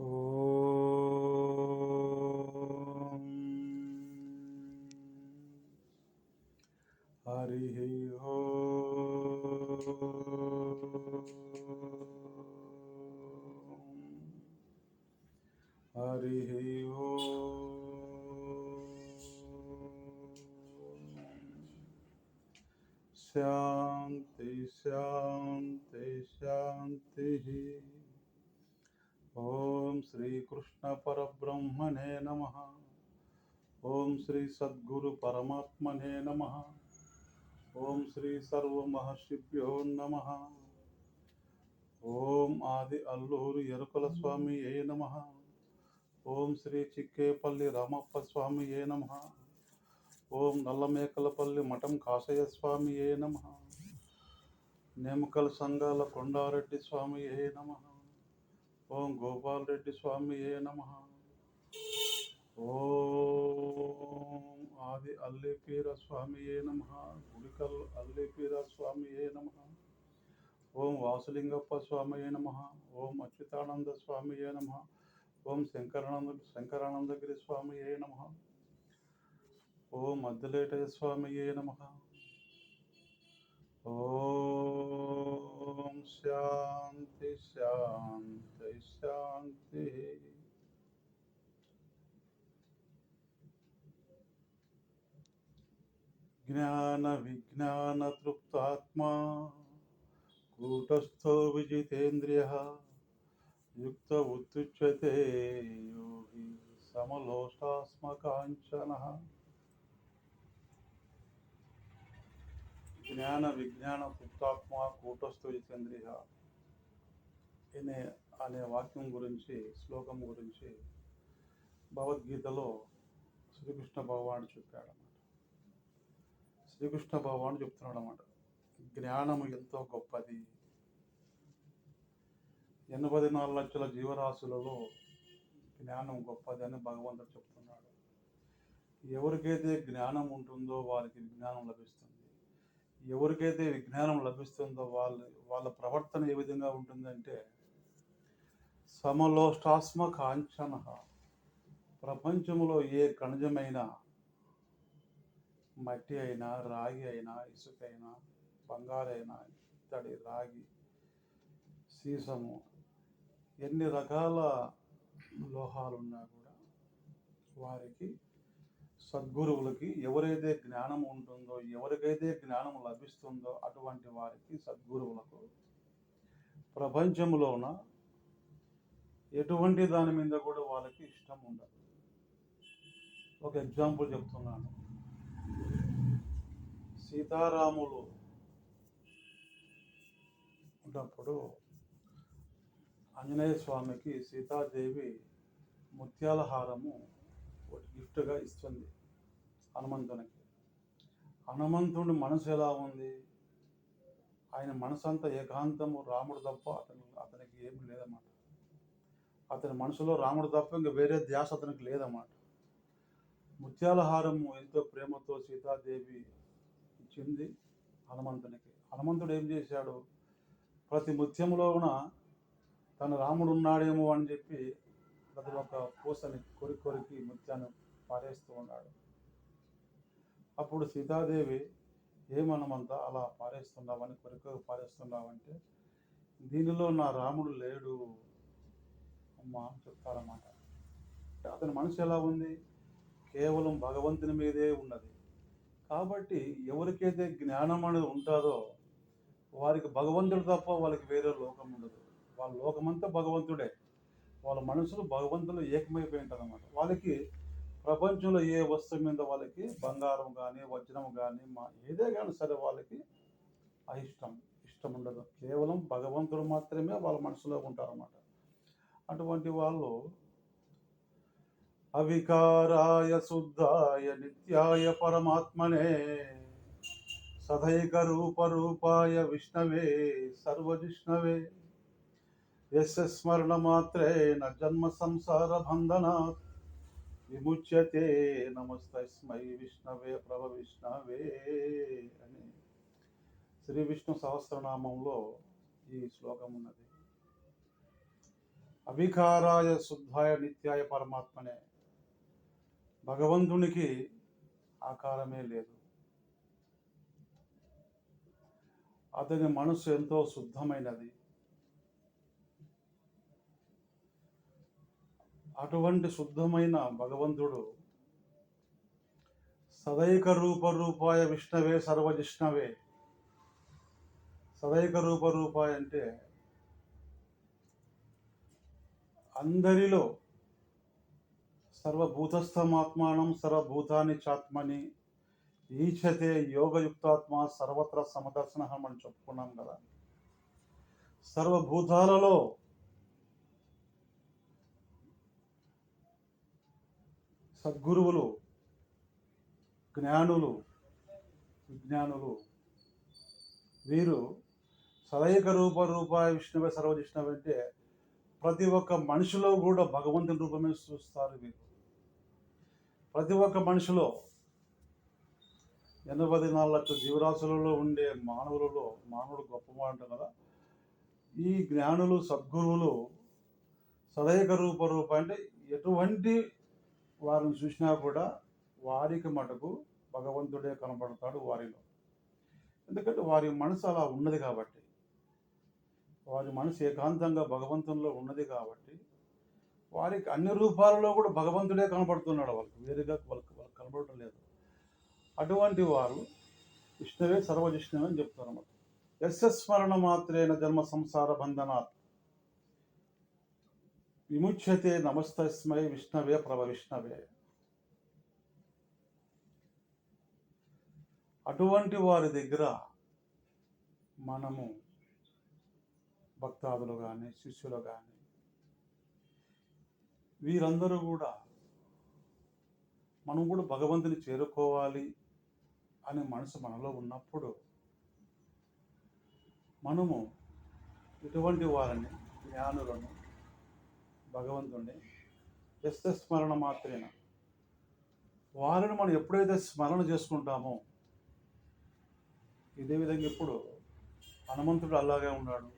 ఓం హరి హరి శాంతి శాంతి శాంతి. ఓం శ్రీ కృష్ణ పరబ్రహ్మణే నమః. ఓం శ్రీ సద్గురు పరమాత్మనే నమః. ఓం శ్రీ సర్వమహర్షిభ్యో నమః. ఓం ఆది అల్లూరి ఎరుకల స్వామియే నమః. ఓం శ్రీ చిక్కేపల్లి రామప్ప స్వామియే నమః. ఓం నల్లమేకలపల్లి మఠం కాసయ్య స్వామియే నమః. నేమకల్ సంఘాల కొండారెడ్డి స్వామియే నమః. ఓం గోపాల్ రెడ్డి స్వామియే నమః. ఓం ఆది అల్లిపీర స్వామియే నమః. గుడికల్ అల్లిపీర స్వామియే నమః. ఓం వాసులింగప్ప స్వామియే నమః. ఓం అచ్యుతానంద స్వామియే నమః. ఓం శంకరానందగిరి స్వామియే నమః. ఓం మద్దలేటయ్య స్వామియే నమః. ఓం శాంతి శాంతి శాంతి. జ్ఞాన విజ్ఞాన తృప్తాత్మా కూటస్థో విజితేంద్రియః యుక్త ఉత్తుచ్యతే యోగి సమలోష్టాస్మకాంచనః. జ్ఞాన విజ్ఞాన తృప్తాత్మ కూటస్థో విజితేంద్రియః అనే వాక్యం గురించి, శ్లోకం గురించి భగవద్గీతలో శ్రీకృష్ణ భగవానుడు చెప్పాడు అన్నమాట. శ్రీకృష్ణ భగవానుడు చెప్తున్నాడు అన్నమాట, జ్ఞానము ఎంతో గొప్పది. 84 లక్షల జీవరాశులలో జ్ఞానం గొప్పది అని భగవంతుడు చెప్తున్నాడు. ఎవరికైతే జ్ఞానం ఉంటుందో వారికి విజ్ఞానం లభిస్తుంది. ఎవరికైతే విజ్ఞానం లభిస్తుందో వాళ్ళ ప్రవర్తన ఏ విధంగా ఉంటుందంటే సమలోష్టాస్మ కాంచన. ప్రపంచంలో ఏ ఖనిజమైన, మట్టి అయినా, రాగి అయినా, ఇసుక అయినా, బంగారైనా, ఇత్తడి, రాగి, సీసము, ఎన్ని రకాల లోహాలున్నా కూడా వారికి, సద్గురువులకి ఎవరైతే జ్ఞానం ఉంటుందో, ఎవరికైతే జ్ఞానం లభిస్తుందో అటువంటి వారికి, సద్గురువులకు ప్రపంచంలోన ఎటువంటి దాని మీద కూడా వాళ్ళకి ఇష్టం ఉండదు. ఒక ఎగ్జాంపుల్ చెప్తున్నాను. సీతారాములు ఉన్నప్పుడు ఆంజనేయ స్వామికి సీతాదేవి ముత్యాల హారము ఒక గిఫ్ట్గా ఇస్తుంది హనుమంతునికి. హనుమంతుడి మనసు ఎలా ఉంది? ఆయన మనసు అంతా ఏకాంతము రాముడు తప్ప అతనికి ఏమి లేదన్నమాట. అతని మనసులో రాముడు తప్ప ఇంకా వేరే ధ్యాస అతనికి లేదన్నమాట. ముత్యాల హారము ఎంతో ప్రేమతో సీతాదేవి ఇచ్చింది హనుమంతునికి. హనుమంతుడు ఏం చేశాడు? ప్రతి ముత్యంలోన తన రాముడు ఉన్నాడేమో అని చెప్పి ప్రతి ఒక్క పూసని కొరికి ముత్యాన్ని పారేస్తూ ఉన్నాడు. అప్పుడు సీతాదేవి, ఏమనమంతా అలా పారేస్తున్నావని, పారేస్తున్నావంటే, దీనిలో నా రాముడు లేడు అమ్మా అని చెప్తారన్నమాట. అతని మనసు ఎలా ఉంది? కేవలం భగవంతుని మీదే ఉన్నది. కాబట్టి ఎవరికైతే జ్ఞానం అనేది ఉంటుందో వారికి భగవంతుడు తప్ప వాళ్ళకి వేరే లోకం ఉండదు. వాళ్ళ లోకమంతా భగవంతుడే. వాళ్ళ మనసులు భగవంతులు ఏకమైపోయి ఉంటుంది అన్నమాట. వాళ్ళకి ప్రపంచంలో ఏ వస్తువు మీద వాళ్ళకి బంగారం కానీ, వజ్రం కానీ, ఏదే కానీ సరే వాళ్ళకి ఇష్టం ఉండదు. కేవలం భగవంతుడు మాత్రమే వాళ్ళ మనసులో ఉంటారన్నమాట. అటువంటి వాళ్ళు అవికారాయ శుద్ధాయ నిత్యాయ పరమాత్మనే సదైక రూపాయ విష్ణవే సర్వజిష్ణవే యస్య స్మరణ మాత్రేణ జన్మ సంసార బంధనాత్ విముచ్యతే నమస్తస్మై విష్ణవే ప్రభ విష్ణవే అని శ్రీ విష్ణు సహస్రనామంలో ఈ శ్లోకం ఉన్నది. అవికారాయ శుద్ధాయ నిత్యాయ పరమాత్మనే. భగవంతునికి ఆకారమే లేదు. అతని మనసు ఎంతో శుద్ధమైనది. అటువంటి శుద్ధమైన భగవంతుడు సదైక రూపాయ విష్ణవే సర్వజిష్ణవే. సదైక రూపాయ అంటే అందరిలో సర్వభూతస్థమాత్మానం సర్వభూతాన్ని చాత్మని ఈచతే యోగయుక్తాత్మ సర్వత్ర సమదర్శన అని చెప్పుకున్నాం కదా. సర్వభూతాలలో సద్గురువులు, జ్ఞానులు, విజ్ఞానులు వీరు సదైక రూపాయ విష్ణువే సర్వజిష్ణవే అంటే ప్రతి ఒక్క మనిషిలో కూడా భగవంతుని రూపమే చూస్తారు వీరు. ప్రతి ఒక్క మనిషిలో 84 లక్షల జీవరాశులలో ఉండే మానవుడు గొప్పవాడు అంటారు కదా. ఈ జ్ఞానులు, సద్గురువులు సదైక రూప అంటే ఎటువంటి వారిని చూసినా కూడా వారికి మటుకు భగవంతుడే కనబడతాడు వారిలో. ఎందుకంటే వారి మనసు అలా ఉన్నది కాబట్టి, వారి మనసు ఏకాంతంగా భగవంతునిలో ఉన్నది కాబట్టి వారికి అన్ని రూపాలలో కూడా భగవంతుడే కనబడుతున్నాడు. వాళ్ళకి వేరుగా వాళ్ళకి కనబడటం లేదు. అటువంటి వారు విష్ణువే సర్వజిష్ణువే అని చెప్తారు అన్నమాట. యస్య స్మరణ మాత్రేన జన్మ సంసార బంధనాత్ విముచ్యతే నమస్తస్మై విష్ణవే విష్ణవే. అటువంటి వారి దగ్గర మనము భక్తాదులు కానీ శిష్యులు కానీ వీరందరూ కూడా మనం కూడా భగవంతుని చేరుకోవాలి అనే మనసు మనలో ఉన్నప్పుడు మనము ఇటువంటి వారిని, జ్ఞానులను, భగవంతుని స్మరణ మాత్రేన వారిని మనం ఎప్పుడైతే స్మరణ చేసుకుంటామో, ఇదే విధంగా ఇప్పుడు హనుమంతుడు అలాగే ఉన్నాడు,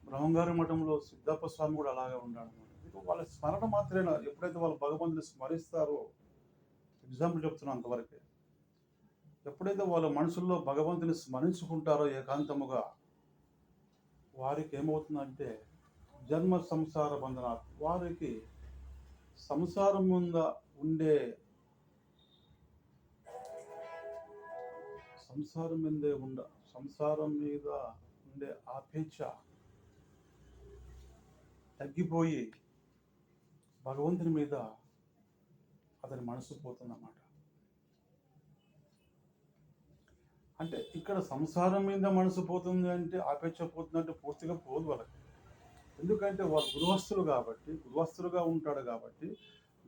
బ్రహ్మంగారి మఠంలో సిద్ధప్ప స్వామి కూడా అలాగే ఉన్నాడు. వాళ్ళ స్మరణ మాత్రమే ఎప్పుడైతే వాళ్ళు భగవంతుని స్మరిస్తారో, ఎగ్జాంపుల్ చెప్తున్నాను అంతవరకే, ఎప్పుడైతే వాళ్ళ మనసుల్లో భగవంతుని స్మరించుకుంటారో ఏకాంతముగా, వారికి ఏమవుతుందంటే జన్మ సంసార బంధన, వారికి సంసారం మీద ఉండే ఆపేక్ష తగ్గిపోయి భగవంతుని మీద అతని మనసు పోతుందన్నమాట. అంటే ఇక్కడ సంసారం మీద మనసు పోతుంది అంటే, ఆపేక్ష పోతుందంటే పూర్తిగా పోదు వాళ్ళకి. ఎందుకంటే వాళ్ళు గృహస్థులుగా ఉంటాడు కాబట్టి,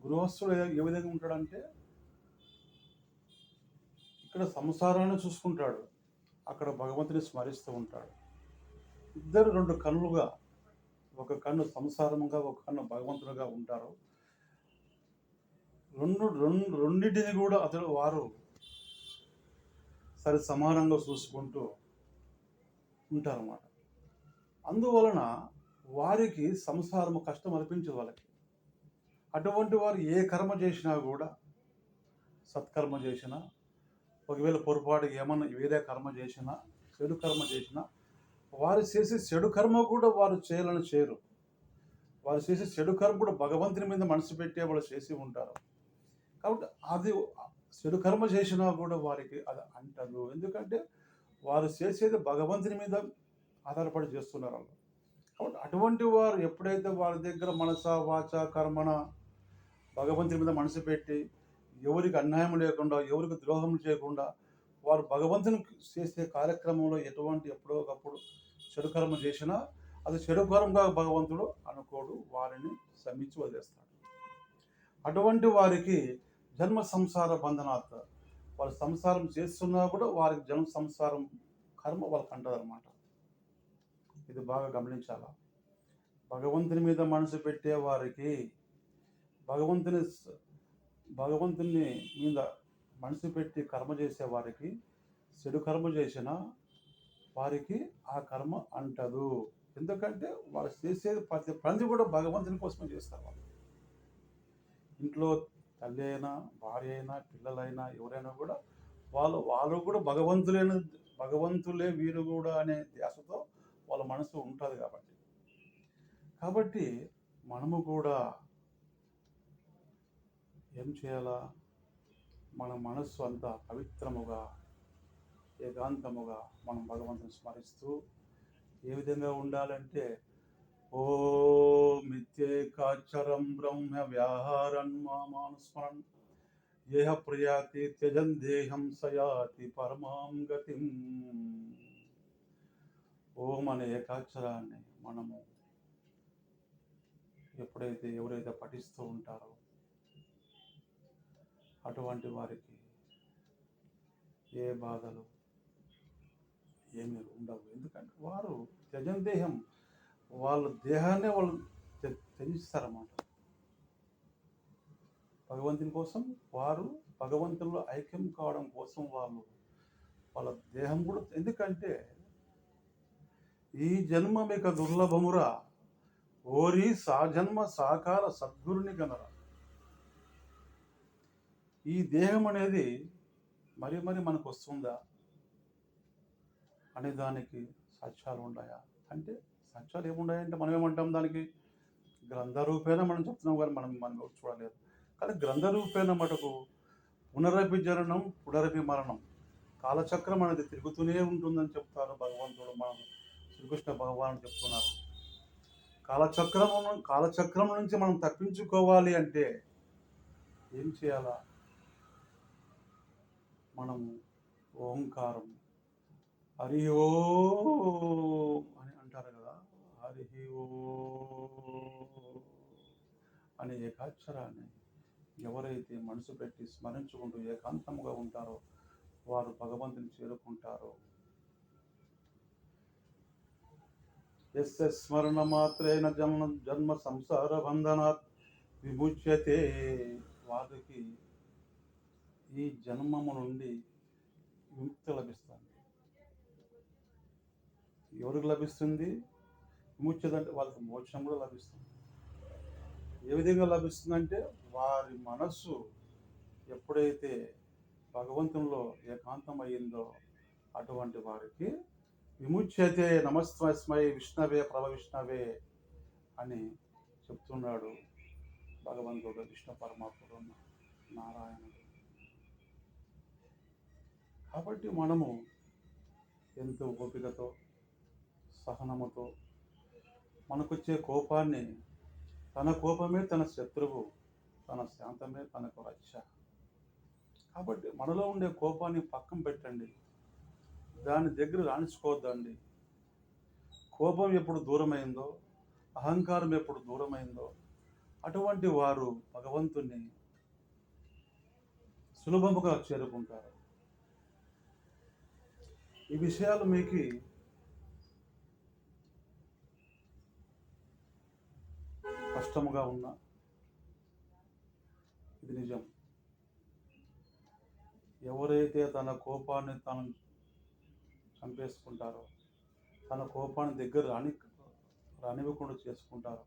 గృహస్థుడు ఏ విధంగా ఉంటాడంటే ఇక్కడ సంసారాన్ని చూసుకుంటాడు, అక్కడ భగవంతుని స్మరిస్తూ ఉంటాడు. ఇద్దరు రెండు కన్నులుగా, ఒక కన్ను సంసారముగా, ఒక కన్ను భగవంతుడుగా ఉంటారు. రెండింటిని కూడా వారు సరి సమానంగా చూసుకుంటూ ఉంటారన్నమాట. అందువలన వారికి సంసారము కష్టం అనిపించదు వాళ్ళకి. అటువంటి వారు ఏ కర్మ చేసినా కూడా, సత్కర్మ చేసినా, ఒకవేళ పొరపాటు ఏమన్నా వేరే కర్మ చేసినా, చెడు కర్మ చేసినా, వారు చేసే చెడు కర్మ కూడా వారు చేయాలని చేయరు. వారు చేసే చెడు కర్మ కూడా భగవంతుని మీద మనసు పెట్టే వాళ్ళు చేసి ఉంటారు. కాబట్టి అది చెడు కర్మ చేసినా కూడా వారికి అది అంటదు. ఎందుకంటే వారు చేసేది భగవంతుని మీద ఆధారపడి చేస్తున్నారు వాళ్ళు. కాబట్టి అటువంటి వారు ఎప్పుడైతే వారి దగ్గర మనస, వాచ, కర్మణ భగవంతుని మీద మనసు పెట్టి, ఎవరికి అన్యాయం లేకుండా, ఎవరికి ద్రోహం చేయకుండా, వారు భగవంతుని చేసే కార్యక్రమంలో ఎప్పుడో ఒకప్పుడు చెడు కర్మ చేసినా అది చెడు కర్మగా భగవంతుడు అనుకోడు, వారిని శమించి వదిలేస్తాడు. అటువంటి వారికి జన్మ సంసార బంధనాత్, వాళ్ళు సంసారం చేస్తున్నా కూడా వారికి జన్మ సంసారం కర్మ వాళ్ళకి అంటదన్నమాట. ఇది బాగా గమనించాలా. భగవంతుని మీద మనసు పెట్టే వారికి, భగవంతుని మీద మనసు పెట్టి కర్మ చేసే వారికి, చెడు కర్మ చేసిన వారికి ఆ కర్మ అంటదు. ఎందుకంటే వాళ్ళు చేసేది ప్రతి పని కూడా భగవంతుని కోసమే చేస్తారు. వాళ్ళు ఇంట్లో తల్లి అయినా, భార్య అయినా, పిల్లలైనా, ఎవరైనా కూడా వాళ్ళు కూడా భగవంతులే వీరు కూడా అనే ధ్యాసతో వాళ్ళ మనసు ఉంటుంది. కాబట్టి మనము కూడా ఏం చేయాలా, మన మనస్సు అంతా పవిత్రముగా, ఏకాంతముగా మనం భగవంతుని స్మరిస్తూ ఏ విధంగా ఉండాలంటే, ఓ మిత్యేకాచరం బ్రహ్మ వ్యాహారన్ మానుస్మరన్ ఏహ ప్రియాతి త్యజన్ దేహం సయాతి పరమాం గతిం. ఓం అనే ఏకాక్షరాన్ని మనము ఎవరైతే పఠిస్తూ ఉంటారో అటువంటి వారికి ఏ బాధలు ఏమీ ఉండవు. ఎందుకంటే వారు త్యజన్ దేహం, వాళ్ళ దేహాన్నే వాళ్ళు త్యజిస్తారన్నమాట భగవంతుని కోసం. వారు భగవంతుల్లో ఐక్యం కావడం కోసం వాళ్ళ దేహం కూడా, ఎందుకంటే ఈ జన్మ మీకు దుర్లభమురా ఓరి సాజన్మ సాకార సద్గురుని కనరా. ఈ దేహం అనేది మరి మనకు వస్తుందా అనే దానికి సాక్ష్యాలు ఉన్నాయా అంటే, సాక్ష్యాలు ఏమున్నాయంటే మనం ఏమంటాం, దానికి గ్రంథ రూపేణ మనం చెప్తున్నాం కానీ మనం చూడలేదు. కానీ గ్రంథ రూపేణ మటుకు పునరపి జననం పునరపి మరణం, కాలచక్రం అనేది తిరుగుతూనే ఉంటుందని చెప్తారు భగవంతుడు. మనం శ్రీకృష్ణ భగవానుడు చెప్తున్నారు. కాలచక్రం నుంచి మనం తప్పించుకోవాలి అంటే ఏం చేయాలా, మనము ఓంకారం హరి ఓం అని అంటారు కదా, హరి ఓం అనే ఏకాక్షరాన్ని ఎవరైతే మనసు పెట్టి స్మరించుకుంటూ ఏకాంతముగా ఉంటారో వారు భగవంతుని చేరుకుంటారు. యస్య స్మరణ మాత్రేణ జన్మ సంసార బంధనాత్ విముచ్యతే. వారికి ఈ జన్మము నుండి విముక్తి లభిస్తుంది. ఎవరికి లభిస్తుంది విముక్తి అంటే? వాళ్ళకి మోక్షం కూడా లభిస్తుంది. ఏ విధంగా లభిస్తుందంటే, వారి మనస్సు ఎప్పుడైతే భగవంతునిలో ఏకాంతమయ్యిందో అటువంటి వారికి విముచ్యతే. నమస్తస్మై విష్ణవే ప్రభ విష్ణవే అని చెప్తున్నాడు భగవంతుడు, విష్ణు పరమాత్ముడు, నారాయణుడు. కాబట్టి మనము ఎంతో ఓపికతో, సహనముతో, మనకొచ్చే కోపాన్ని, తన కోపమే తన శత్రువు, తన శాంతమే తనకు రక్ష. కాబట్టి మనలో ఉండే కోపాన్ని పక్కన పెట్టండి, దాని దగ్గర రాణించుకోవద్దండి. కోపం ఎప్పుడు దూరమైందో, అహంకారం ఎప్పుడు దూరమైందో అటువంటి వారు భగవంతుని సులభముగా చేరుకుంటారు. ఈ విషయాలు మీకు కష్టముగా ఉన్నా ఇది నిజం. ఎవరైతే తన కోపాన్ని తాను చంపేసుకుంటారో, తన కోపాన్ని దగ్గర రానివ్వకుండా చేసుకుంటారో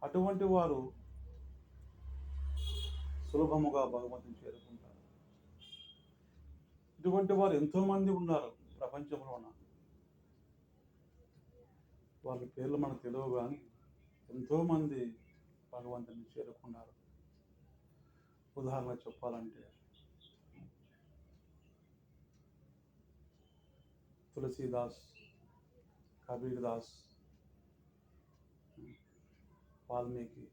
అటువంటి వారు సులభముగా భగవంతుని చేరుకుంటారు. ఇటువంటి వారు ఎంతోమంది ఉన్నారు ప్రపంచంలోన. వాళ్ళ పేర్లు మనకు తెలియవు కానీ ఎంతోమంది భగవంతుని చేరుకున్నారు. ఉదాహరణ చెప్పాలంటే తులసీదాస్, కబీర్ దాస్, వాల్మీకి,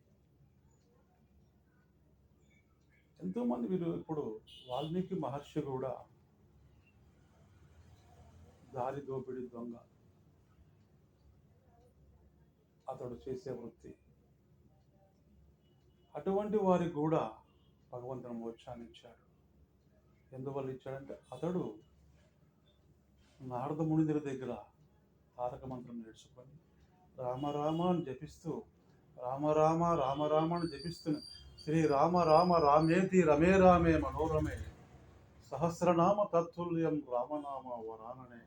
ఎంతోమంది. వీరు ఇప్పుడు వాల్మీకి మహర్షి కూడా దారి దోపిడి దొంగ, అతడు చేసే వృత్తి. అటువంటి వారికి కూడా భగవంతుని మోక్షాన్ని ఇచ్చాడు. ఎందువల్ల ఇచ్చాడంటే, అతడు నారద మునిదుల దగ్గర తారక మంత్రం నేర్చుకొని రామ రామ అని జపిస్తూ, రామ రామ రామ రామ అని జపిస్తున్న శ్రీ రామ రామ రామేతి రమే రామే మనోరమే సహస్రనామ తత్తుల్యం రామనామ వరాననే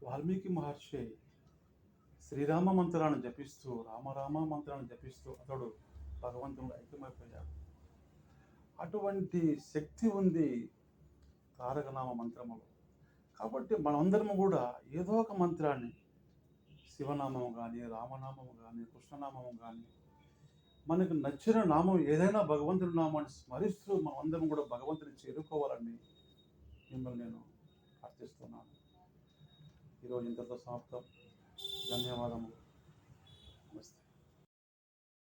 వాల్మీకి మహర్షి శ్రీరామ మంత్రాన్ని జపిస్తూ రామరామ మంత్రాన్ని జపిస్తూ అతడు భగవంతుడు ఐక్యమైపోయాడు. అటువంటి శక్తి ఉంది తారకనామ మంత్రములో. కాబట్టి మనందరము కూడా ఏదో ఒక మంత్రాన్ని, శివనామము కానీ, రామనామము కానీ, కృష్ణనామము కానీ, మనకు నచ్చిన నామం ఏదైనా భగవంతుడి నామాన్ని స్మరిస్తూ మనమందరం కూడా భగవంతుని చేరుకోవాలని మిమ్మల్ని నేను ప్రార్థిస్తున్నాను. ఈరోజు ఇంతతో సమాప్తం. ధన్యవాదములు. నమస్తే.